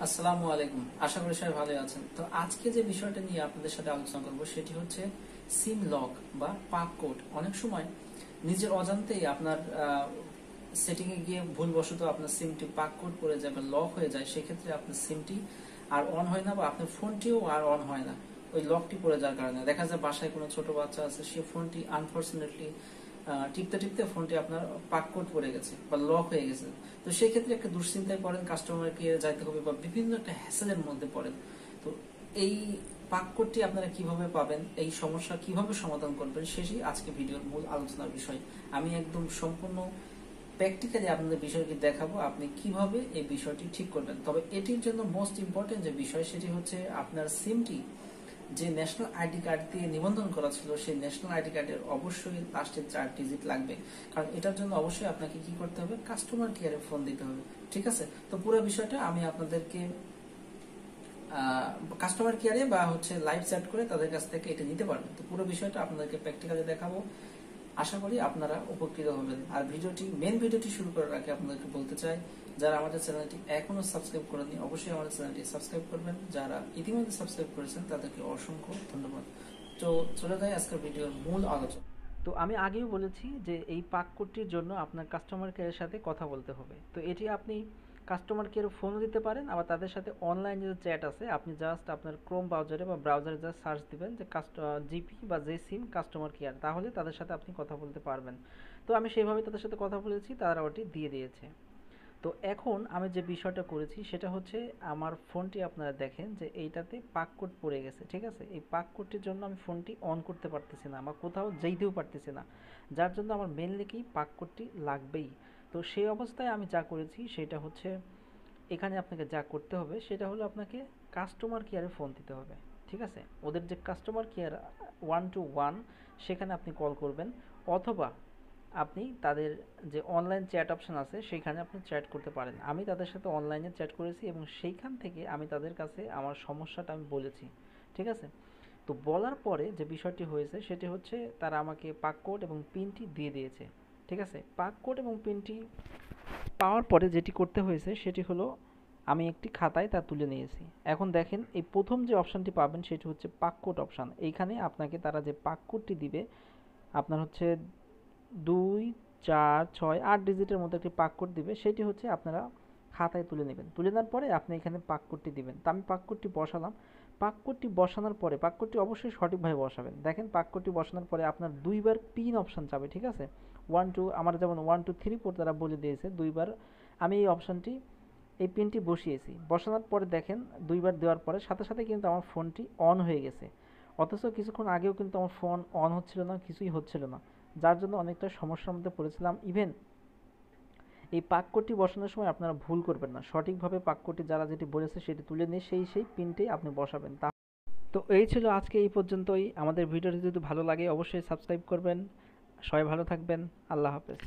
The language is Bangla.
আসসালামু আলাইকুম, আশা করি সবাই ভালো আছেন। তো আজকে যে বিষয়টা নিয়ে আপনাদের সাথে আলোচনা করব সেটি হচ্ছে সিম লক বা পাক কোড। অনেক সময় নিজের অজান্তেই আপনার সেটিং এ গিয়ে ভুলবশত আপনার সিমটি পাক কোড পড়ে যায় বা লক হয়ে যায়, সেক্ষেত্রে আপনার সিমটি আর অন হয় না বা আপনার ফোনটিও আর অন হয় না। ওই লকটি পড়ে যাওয়ার কারণে দেখা যায় বাসায় কোনো ছোট বাচ্চা আছে, সে ফোনটি আনফরচুনেটলি টিপতে টিপতে ফোনটি আপনার পাক কোড পড়ে গেছে বা লক হয়ে গেছে। তো সেই ক্ষেত্রে একটা দুশ্চিন্তায় পড়েন, কাস্টমার কেয়ারে যাইতে হবে বা বিভিন্ন একটা হ্যাসেলের মধ্যে পড়েন। তো এই পাক কোডটি আপনারা কিভাবে পাবেন, এই সমস্যা কিভাবে সমাধান করবেন, সেটাই আজকে ভিডিওর মূল আলোচনার বিষয়। আমি একদম সম্পূর্ণ প্র্যাকটিক্যালি আপনাদের বিষয়টি দেখাবো আপনি কিভাবে এই বিষয়টি ঠিক করবেন। তবে এটির জন্য মোস্ট ইম্পর্টেন্ট যে বিষয় সেটি হচ্ছে আপনার সিমটি যে ন্যাশনাল আইডি কার্ড দিয়ে নিবন্ধন করা ছিল, সেই ন্যাশনাল আইডি কার্ডের অবশ্যই লাস্টের 4 ডিজিট লাগবে। কারণ এটার জন্য অবশ্যই আপনাকে কি করতে হবে, কাস্টমার কেয়ারে ফোন দিতে হবে। ঠিক আছে, তো পুরো বিষয়টা আমি আপনাদেরকে কাস্টমার কেয়ারে বা হচ্ছে লাইভ চ্যাট করে তাদের কাছ থেকে এটা নিতে পারবেন। তো পুরো বিষয়টা আপনাদেরকে প্র্যাকটিক্যালি দেখাবো, আশা করি আপনারা উপকৃত হবেন। আর মেন ভিডিওটি শুরু করার আগে আপনাদেরকে বলতে চাই, যারা আমাদের চ্যানেলটি এখনো সাবস্ক্রাইব করেনি অবশ্যই আমাদের চ্যানেলটি সাবস্ক্রাইব করবেন। যারা ইতিমধ্যে সাবস্ক্রাইব করেছেন তাদেরকে অসংখ্য ধন্যবাদ। তো চলে যাই আজকের ভিডিওর মূল আলোচনা। তো আমি আগেও বলেছি যে এই পাক কোডটির জন্য আপনার কাস্টমার কেয়ারের সাথে কথা বলতে হবে। তো এটি আপনি কাস্টমার কেয়ারে ফোনও দিতে পারেন, আবার তাদের সাথে অনলাইনে যে চ্যাট আছে, আপনি জাস্ট আপনার ক্রোম ব্রাউজারে বা ব্রাউজারে জাস্ট সার্চ দিবেন যে জিপি বা যে সিম কাস্টমার কেয়ার, তাহলে তাদের সাথে আপনি কথা বলতে পারবেন। তো আমি সেইভাবে তাদের সাথে কথা বলেছি, তারা ওটি দিয়ে দিয়েছে। তো এখন আমি যে বিষয়টা করেছি সেটা হচ্ছে, আমার ফোনটি আপনারা দেখেন যে এইটাতে পাক কোড পড়ে গেছে। ঠিক আছে, এই পাক কোডটির জন্য আমি ফোনটি অন করতে পারতেছি না, আমার কোথাও যেতেও পারতেছি না, যার জন্য আমার মেনলি কি পাক কোডটি লাগবেই। তো সেই অবস্থায় আমি যা করেছি সেটা হচ্ছে, এখানে আপনাকে যা করতে হবে সেটা হলো আপনাকে কাস্টমার কেয়ারে ফোন দিতে হবে। ঠিক আছে, ওদের যে কাস্টমার কেয়ার 121, সেখানে আপনি কল করবেন, অথবা আপনি তাদের যে অনলাইন চ্যাট অপশন আছে সেখানে আপনি চ্যাট করতে পারেন। আমি তাদের সাথে অনলাইনে চ্যাট করেছি এবং সেইখান থেকে আমি তাদের কাছে আমার সমস্যাটা আমি বলেছি। ঠিক আছে, তো বলার পরে যে বিষয়টি হয়েছে সেটি হচ্ছে, তারা আমাকে পাক কোড এবং পিনটি দিয়ে দিয়েছে। ঠিক আছে, পাক কোড এবং পিনটি পাওয়ার পরে যেটি করতে হয়েছে সেটি হলো, আমি একটি খাতায় তা তুলে নিয়েছি। এখন দেখেন, এই প্রথম যে অপশানটি পাবেন সেটি হচ্ছে পাক কোড অপশান। এইখানে আপনাকে তারা যে পাক কোডটি দিবে, আপনার হচ্ছে 2 4 6 8 ডিজিটের মধ্যে একটি পাক কোড দিবে, সেটি হচ্ছে আপনারা খাতায় তুলে নেবেন। তুলে নেওয়ার পরে আপনি এখানে পাক কোডটি দিবেন। তো আমি পাক কোডটি বসালাম। পাক কোডটি বসানোর পরে, পাক কোডটি অবশ্যই সঠিকভাবে বসাবেন। দেখেন, পাক কোডটি বসানোর পরে আপনার দুইবার পিন অপশান চাবে। ঠিক আছে, 1 2, আমার যেমন 1 2 3 4 তারা বলে দিয়েছে দুইবার। আমি এই অপশানটি, এই পিনটি বসিয়েছি। বসানোর পরে দেখেন, দুইবার দেওয়ার পরে সাথে সাথে কিন্তু আমার ফোনটি অন হয়ে গেছে। অথচ কিছুক্ষণ আগেও কিন্তু আমার ফোন অন হচ্ছিল না, কিছুই হচ্ছিল না, যার জন্য অনেকটা সমস্যার মধ্যে পড়েছিলাম। ইভেন এই পাক কোডটি বসানোর সময় আপনারা ভুল করবেন না, সঠিকভাবে পাক কোডটি যারা যেটি বলেছে সেটি তুলে নিয়ে সেই পিনটাই আপনি বসাবেন। তো এই ছিল আজকে এই পর্যন্তই। আমাদের ভিডিওটি যদি ভালো লাগে অবশ্যই সাবস্ক্রাইব করবেন। সবাই ভালো থাকবেন। আল্লাহ হাফেজ।